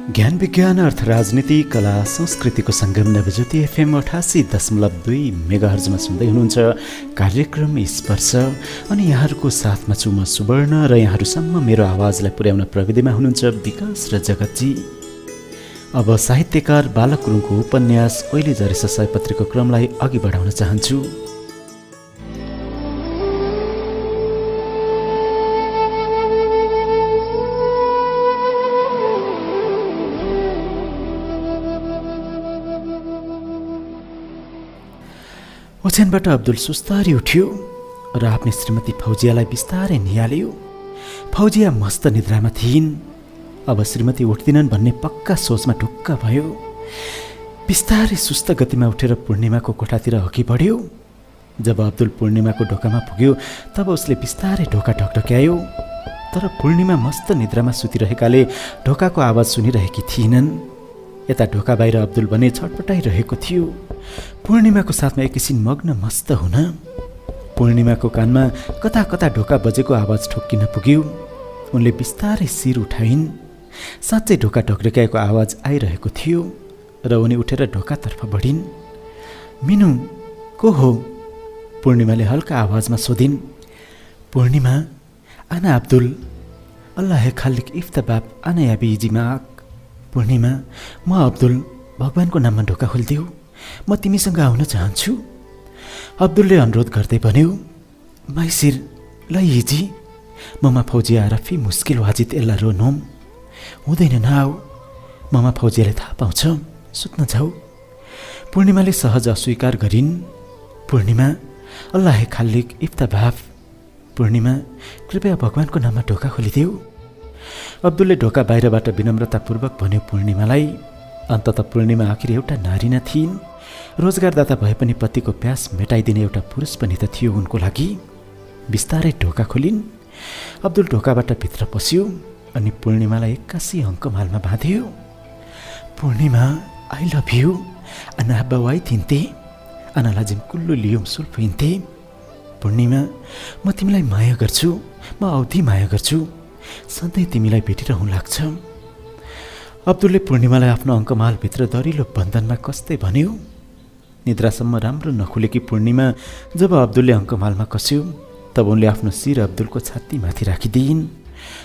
ज्ञान विज्ञान अर्थ राजनीति कला संस्कृतिको सङ्गम नवज्योति एफएम 88.2 मेगाहर्जमा सुन्दै हुनुहुन्छ कार्यक्रम स्पर्श। अनि यहाँहरूको साथमा छु म सुवर्ण र यहाँहरूसम्म मेरो आवाजलाई पुर्याउन प्रविधिमा हुनुहुन्छ विकास र जगतजी। अब साहित्यकार बालक गुरुङको उपन्यास ओइली झरेछ सयपत्रीको क्रमलाई अघि बढाउन चाहन्छु। ओछ्यानबाट अब्दुल सुस्तारी उठ्यो र आफ्नी श्रीमती फौजियालाई बिस्तारै निहाल्यो। फौजिया मस्त निद्रामा थिइन्। अब श्रीमती उठ्दिनन् भन्ने पक्का सोचमा ढुक्क भयो। बिस्तारै सुस्त गतिमा उठेर पूर्णिमाको कोठातिर अघि बढ्यो। जब अब्दुल पूर्णिमाको ढोकामा पुग्यो तब उसले बिस्तारै ढोका ढकढक्यायो। तर पूर्णिमा मस्त निद्रामा सुतिरहेकाले ढोकाको आवाज सुनिरहेकी थिइनन्। यता ढोका बाहिर अब्दुल भने छटपटाइरहेको थियो। पूर्णिमाको साथमा एकैछिन मग्न मस्त हुन। पूर्णिमाको कानमा कता कता ढोका बजेको आवाज ठोक्किन पुग्यो। उनले बिस्तारै शिर उठाइन्। साँच्चै ढोका ढकढक्याएको आवाज आइरहेको थियो र उनी उठेर ढोकातर्फ बढिन्। मिनु को हो? पूर्णिमाले हल्का आवाजमा सोधिन्। पूर्णिमा, आना अब्दुल, अल्लाह खालिक इफ्तबाब आना या बिजीमाक। पूर्णिमा, म अब्दुल, भगवानको नाममा ढोका खोलिदेऊ, म तिमीसँग आउन चाहन्छु। अब्दुलले अनुरोध गर्दै भन्यो। माइसिर ल हिजी, ममा फौजिया आरफी मुस्किल वाजित एल्ला रोनोम। हुँदैन नआऊ, ममा फौजियाले थाहा पाउँछ, सुत्न जाऊ। पूर्णिमाले सहज अस्वीकार गरिन्। पूर्णिमा, अल्लाह खालिक इफ्तबाफ। पूर्णिमा, कृपया भगवानको नाममा ढोका खोलिदेऊ। अब्दुलले ढोका बाहिरबाट विनम्रतापूर्वक भन्यो पूर्णिमालाई। अन्ततः पूर्णिमा आखिर एउटा नारी न थिइन्। रोजगारदाता भए पनि पतिको प्यास मेटाइदिने एउटा पुरुष पनि त थियो उनको लागि। बिस्तारै ढोका खोलिन्। अब्दुल ढोकाबाट भित्र पस्यो अनि पूर्णिमालाई एक्कासी अङ्कमालमा बाँध्यो। पूर्णिमा, आई लभ यु, आना हब्बावाई थिन्थे, आना लाजिम कुल्लु लियोम सुल्फिन्थे। पूर्णिमा, म तिमीलाई माया गर्छु, म औधी माया गर्छु, सधैँ तिमीलाई भेटिरहँ लाग्छ। अब्दुलले पूर्णिमालाई आफ्नो अङ्कमालभित्र दरिलो बन्धनमा कस्दै भन्यो। निद्रासम्म राम्रो नखुलेकी पूर्णिमा जब अब्दुलले अङ्कमालमा कस्यो तब उनले आफ्नो शिर अब्दुलको छातीमाथि राखिदिइन्।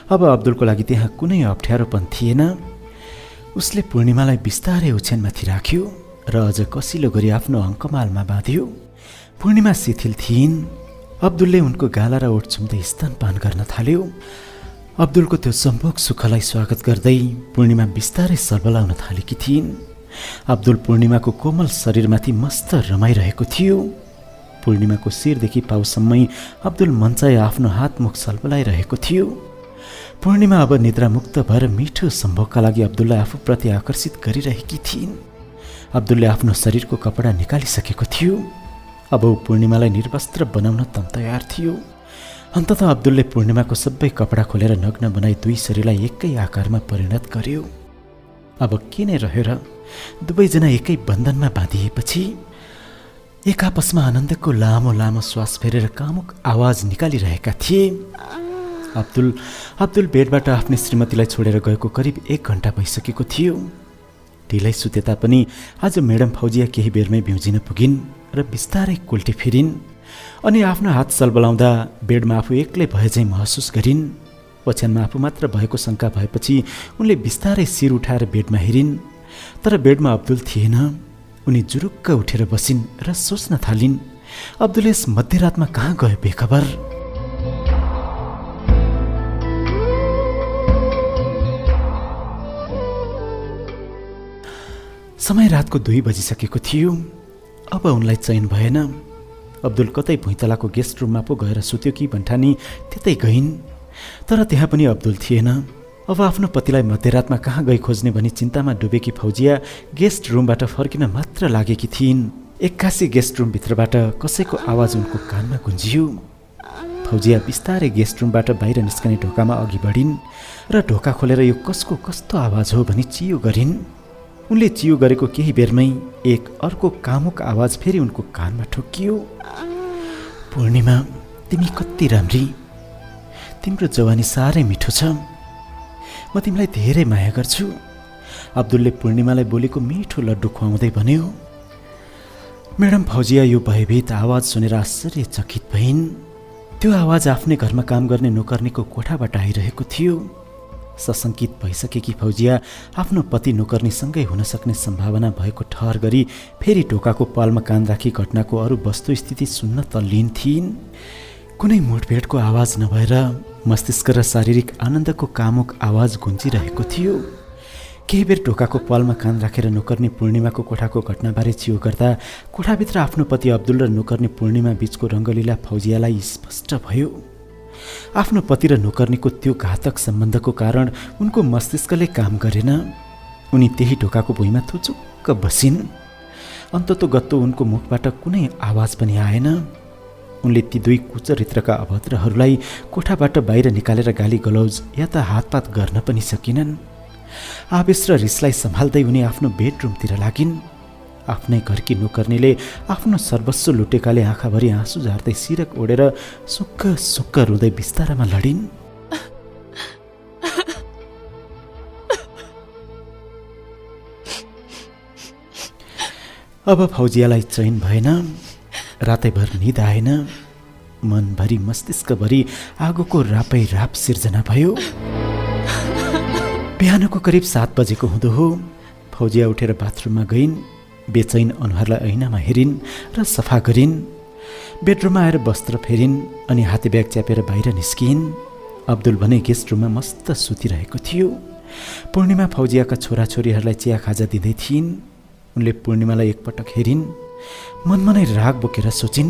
अब अब्दुलको लागि त्यहाँ कुनै अप्ठ्यारोपन थिएन। उसले पूर्णिमालाई बिस्तारै ओछ्यानमाथि राख्यो र अझ कसिलो गरी आफ्नो अङ्कमालमा बाँध्यो। पूर्णिमा शिथिल थिइन्। अब्दुलले उनको गाला र ओठ छुम्दै स्तनपान गर्न थाल्यो। अब्दुलको त्यो सम्भोग सुखलाई स्वागत गर्दै पूर्णिमा बिस्तारै सर्बलाउन थालेकी थिइन्। अब्दुल पूर्णिमाको कोमल शरीरमाथि मस्त रमाइरहेको थियो। पूर्णिमाको शिरदेखि पाउसम्मै अब्दुल मन्चाए आफ्नो हातमुख सल्बलाइरहेको थियो। पूर्णिमा अब निद्रामुक्त भएर मिठो सम्भोगका लागि अब्दुललाई आफूप्रति आकर्षित गरिरहेकी थिइन्। अब्दुलले आफ्नो शरीरको कपडा निकालिसकेको थियो। अब ऊ पूर्णिमालाई निर्वस्त्र बनाउन तम तयार थियो। अन्ततः अब्दुलले पूर्णिमाको सबै कपडा खोलेर नग्न बनाई दुई शरीरलाई एकै आकारमा परिणत गर्यो। अब के नै रह्यो र, दुवैजना एकै बन्धनमा बाँधिएपछि एक आपसमा आनन्दको लामो लामो श्वास फेरेर कामुक आवाज निकालिरहेका थिए। अब्दुल बेडबाट आफ्नै श्रीमतीलाई छोडेर गएको करिब 1 घण्टा भइसकेको थियो। ढिलै सुते तापनि आज मेडम फौजिया केही बेरमै बिउजिन पुगिन् र बिस्तारै कुल्टी फेरिन्। अनि आफ्नो हात सल्बलाउँदा बेडमा आफू एक्लै भए झैँ महसुस गरिन्। ओछ्यानमा आफू मात्र भएको शङ्का भएपछि उनले बिस्तारै शिर उठाएर बेडमा हेरिन्। तर बेडमा अब्दुल थिएन। उनी जुरुक्क उठेर बसिन् र सोच्न थालिन्, अब्दुल यस मध्यरातमा कहाँ गयो बेखबर। समय रातको 2 बजिसकेको थियो। अब उनलाई चैन भएन। अब्दुल कतै भुइँतलाको गेस्ट रुममा पो गएर सुत्यो कि भन्ठानी त्यतै गइन्। तर त्यहाँ पनि अब्दुल थिएन। अब आफ्नो पतिलाई मध्यरातमा कहाँ गई खोज्ने भनी चिन्तामा डुबेकी फौजिया गेस्ट रुमबाट फर्किन मात्र लागेकी थिइन्। एक्कासी गेस्ट रुमभित्रबाट कसैको आवाज उनको कानमा गुन्जियो। फौजिया बिस्तारै गेस्ट रुमबाट बाहिर निस्कने ढोकामा अघि बढिन् र ढोका खोलेर यो कसको कस्तो आवाज हो भनी चियो गरिन्। उनले चियो गरेको केही बेरमै एक अर्को कामुक आवाज फेरि उनको कानमा ठोक्कियो। पूर्णिमा, तिमी कति राम्री, तिम्रो जवानी साह्रै मिठो छ, म तिमीलाई धेरै माया गर्छु, अब्दुलले पूर्णिमालाई बोलेको मिठो लड्डु खुवाउँदै भन्यो, म्याडम फौजिया यो भयभीत आवाज सुनेर आश्चर्यचकित भइन्। त्यो आवाज आफ्नै घरमा काम गर्ने नोकर्नीको कोठाबाट आइरहेको थियो। सशङ्कित भइसकेकी फौजिया आफ्नो पति नोकर्नीसँगै हुन सक्ने सम्भावना भएको ठहर गरी फेरि ढोकाको पालमा कान राखी घटनाको अरू वस्तुस्थिति सुन्न तल्लीन थिइन्। कुनै मुठभेडको आवाज नभएर मस्तिष्क र शारीरिक आनन्दको कामुक आवाज गुन्जिरहेको थियो। केही बेर ढोकाको पालमा कान राखेर नोकर्नी पूर्णिमाको कोठाको घटनाबारे चियो गर्दा कोठाभित्र आफ्नो पति अब्दुल र नोकर्नी पूर्णिमा बीचको रङ्गलीला फौजियालाई स्पष्ट भयो। आफ्नो पति र नोकर्नीको त्यो घातक सम्बन्धको कारण उनको मस्तिष्कले काम गरेन। उनी त्यही ढोकाको भुइँमा थुचुक्क बसिन्। अन्ततोगत्तो उनको मुखबाट कुनै आवाज पनि आएन। उनले ती दुई कुचरित्रका अभद्रहरूलाई कोठाबाट बाहिर निकालेर गाली गलौज या त हातपात गर्न पनि सकिनन्। आवेश र रिसलाई सम्हाल्दै उनी आफ्नो बेडरुमतिर लागिन्। आफ्नै घरकी नोकर्नीले आफ्नो सर्वस्व लुटेकाले आँखाभरि आँसु झार्दै सिरक ओढेर सुक्क सुक्क रुँदै बिस्तारामा लडिन्। अब फौजियालाई चैन भएन। रातैभर निद आएन। मनभरि मस्तिष्कभरि आगोको रापै राप सिर्जना भयो। बिहानको करिब 7 बजेको हुँदो हो। फौजिया उठेर बाथरुममा गइन्। बेचैन अनुहारलाई ऐनामा हेरिन् र सफा गरिन्। बेडरुममा आएर वस्त्र फेरिन् अनि हाते ब्याग च्यापेर बाहिर निस्किन्। अब्दुल भने गेस्ट रुममा मस्त सुतिरहेको थियो। पूर्णिमा फौजियाका छोराछोरीहरूलाई चिया खाजा दिँदै थिइन्। उनले पूर्णिमालाई एकपटक हेरिन्। मनमा नै राग बोकेर सोचिन्,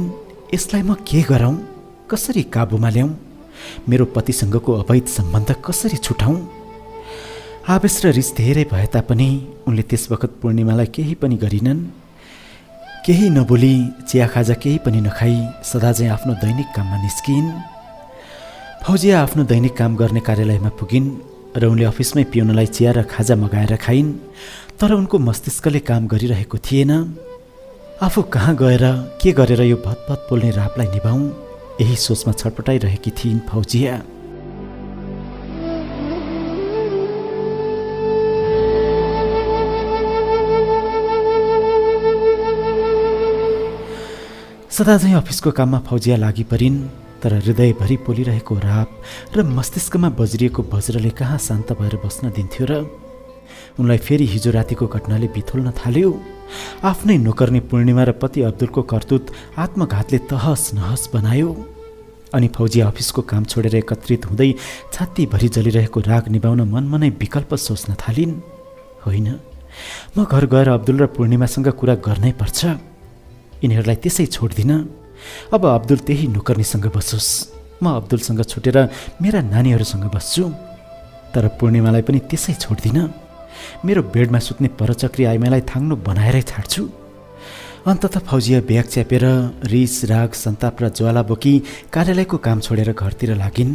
यसलाई म के गरौँ, कसरी काबुमा ल्याउँ, मेरो पतिसँगको अवैध सम्बन्ध कसरी छुटाउँ। आवेश र रिस धेरै भए तापनि उनले त्यस बखत पूर्णिमालाई केही पनि गरिनन्। केही नबोली चिया खाजा केही पनि नखाई सदाझैँ आफ्नो दैनिक काममा निस्किन्। फौजिया आफ्नो दैनिक काम गर्ने कार्यालयमा पुगिन् र उनले अफिसमै पिउनलाई चिया र खाजा मगाएर खाइन्। तर उनको मस्तिष्कले काम गरिरहेको थिएन। आफू कहाँ गएर के गरेर यो भतभत पोल्ने रापलाई निभाउँ, यही सोचमा छटपटाइरहेकी थिइन् फौजिया। सदाझैँ अफिसको काममा फौजिया लागि परिन्। तर हृदयभरि पोलिरहेको राप र मस्तिष्कमा बज्रिएको वज्रले कहाँ शान्त भएर बस्न दिन्थ्यो र। उनलाई फेरि हिजो रातिको घटनाले बिथोल्न थाल्यो। आफ्नै नोकर्नी पूर्णिमा र पति अब्दुलको करतुत आत्मघातले तहस नहस बनायो। अनि फौजिया अफिसको काम छोडेर एकत्रित हुँदै छातीभरि जलिरहेको राग निभाउन मनमा नै विकल्प सोच्न थालिन्। होइन, म घर गएर अब्दुल र पूर्णिमासँग कुरा गर्नै पर्छ। यिनीहरूलाई त्यसै छोड्दिनँ। अब अब्दुल त्यही नोकर्नीसँग बसोस्, म अब्दुलसँग छुटेर मेरा नानीहरूसँग बस्छु। तर पूर्णिमालाई पनि त्यसै छोड्दिनँ। मेरो बेडमा सुत्ने परचक्री आइमालाई थाङ्नु बनाएरै छाड्छु। अन्ततः फौजिया ब्याग च्यापेर रिस राग सन्ताप र ज्वाला बोकी कार्यालयको काम छोडेर घरतिर लागिन्।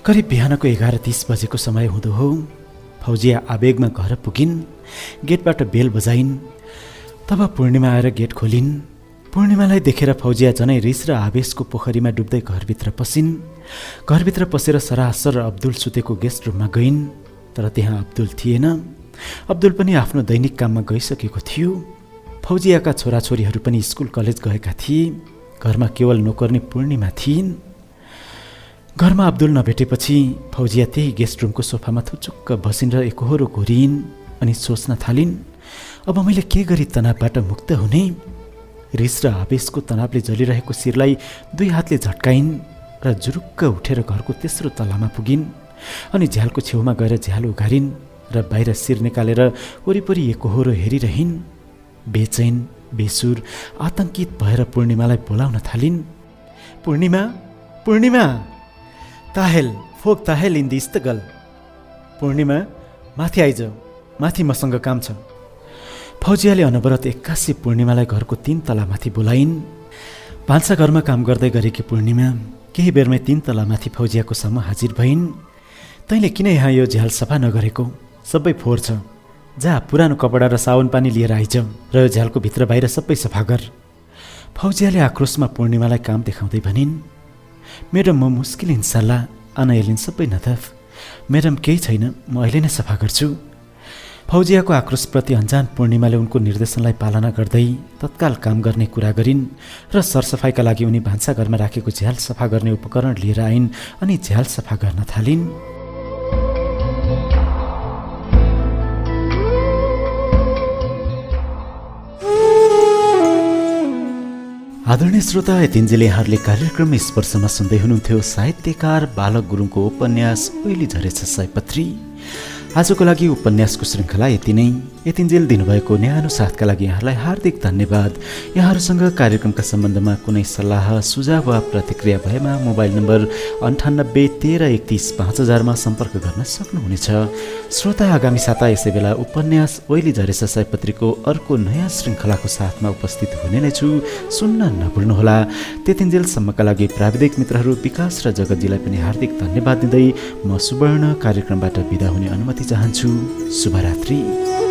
करिब बिहानको 11:30 बजेको समय हुँदो हो। फौजिया आवेगमा घर पुगिन्। गेटबाट बेल बजाइन्। तब पूर्णिमा आएर गेट खोलिन्। पूर्णिमालाई देखेर फौजिया झनै रिस र आवेशको पोखरीमा डुब्दै घरभित्र पसिन्। घरभित्र पसेर सरासर अब्दुल सुतेको गेस्ट रुममा गइन्। तर त्यहाँ अब्दुल थिएन। अब्दुल पनि आफ्नो दैनिक काममा गइसकेको थियो। फौजियाका छोराछोरीहरू पनि स्कुल कलेज गएका थिए। घरमा केवल नोकर्नी पूर्णिमा थिइन्। घरमा अब्दुल नभेटेपछि फौजिया त्यही गेस्ट रुमको सोफामा थुचुक्क बसिन् र एकहोरो घोरिन् अनि सोच्न थालिन्, अब मैले के गरी तनावबाट मुक्त हुने। रिस र आवेशको तनावले जलिरहेको शिरलाई 2 हातले झट्काइन् र जुरुक्क उठेर घरको तेस्रो तलामा पुगिन्। अनि झ्यालको छेउमा गएर झ्याल उघारिन् र बाहिर शिर निकालेर वरिपरि एकहोरो हेरिरहिन्। बेचैन, बेसुर, आतंकित भएर पूर्णिमालाई बोलाउन थालिन्। पूर्णिमा, पूर्णिमा, ताहेल फोक ताहेल इन द इस्तगल। पूर्णिमा, माथि आइज, माथि मसँग काम छ। फौजियाले अनवरत 81 पूर्णिमालाई घरको 3 तलामाथि बोलाइन्। भान्साघरमा काम गर्दै गरेकी पूर्णिमा केही बेरमै 3 तलामाथि फौजियाको सम्म हाजिर भइन्। तैँले किन यहाँ यो झ्याल सफा नगरेको? सबै फोहोर छ। जा, पुरानो कपडा र साबुन पानी लिएर आइज र यो झ्यालको भित्र बाहिर सबै सफा गर। फौजियाले आक्रोशमा पूर्णिमालाई काम देखाउँदै भनिन्, म्याडम म मुस्किल इन्साल्लाह आना एलिन सबै नदफ। म्याडम केही छैन, म अहिले नै सफा गर्छु। फौजियाको आक्रोशप्रति अन्जान पूर्णिमाले उनको निर्देशनलाई पालना गर्दै तत्काल काम गर्ने कुरा गरिन् र सरसफाइका लागि उनी भान्साघरमा राखेको झ्याल सफा गर्ने उपकरण लिएर आइन् अनि झ्याल सफा गर्न थालिन्। आदरणीय श्रोता, यतिन्जेल यहाँहरूले कार्यक्रम स्पर्शमा सुन्दै हुनुहुन्थ्यो साहित्यकार बालक गुरुङको उपन्यास ओइली झरेछ सयपत्री। आजको लागि उपन्यासको श्रृङ्खला यति नै। यतिन्जेल दिनुभएको न्यानो साथका लागि यहाँलाई हार्दिक धन्यवाद। यहाँहरूसँग कार्यक्रमका सम्बन्धमा कुनै सल्लाह सुझाव वा प्रतिक्रिया भएमा मोबाइल नम्बर 9813315000 मा सम्पर्क गर्न सक्नुहुनेछ। श्रोता, आगामी साता यसै बेला उपन्यास ओइली झरेछ सयपत्रीको अर्को नयाँ श्रृङ्खलाको साथमा उपस्थित हुने नै छु, सुन्न नभुल्नुहोला। त्यतिन्जेलसम्मका लागि प्राविधिक मित्रहरू विकास र जगतजीलाई पनि हार्दिक धन्यवाद दिँदै म सुवर्ण कार्यक्रमबाट बिदा हुने अनुमति चाहन्छु। शुभरात्रि।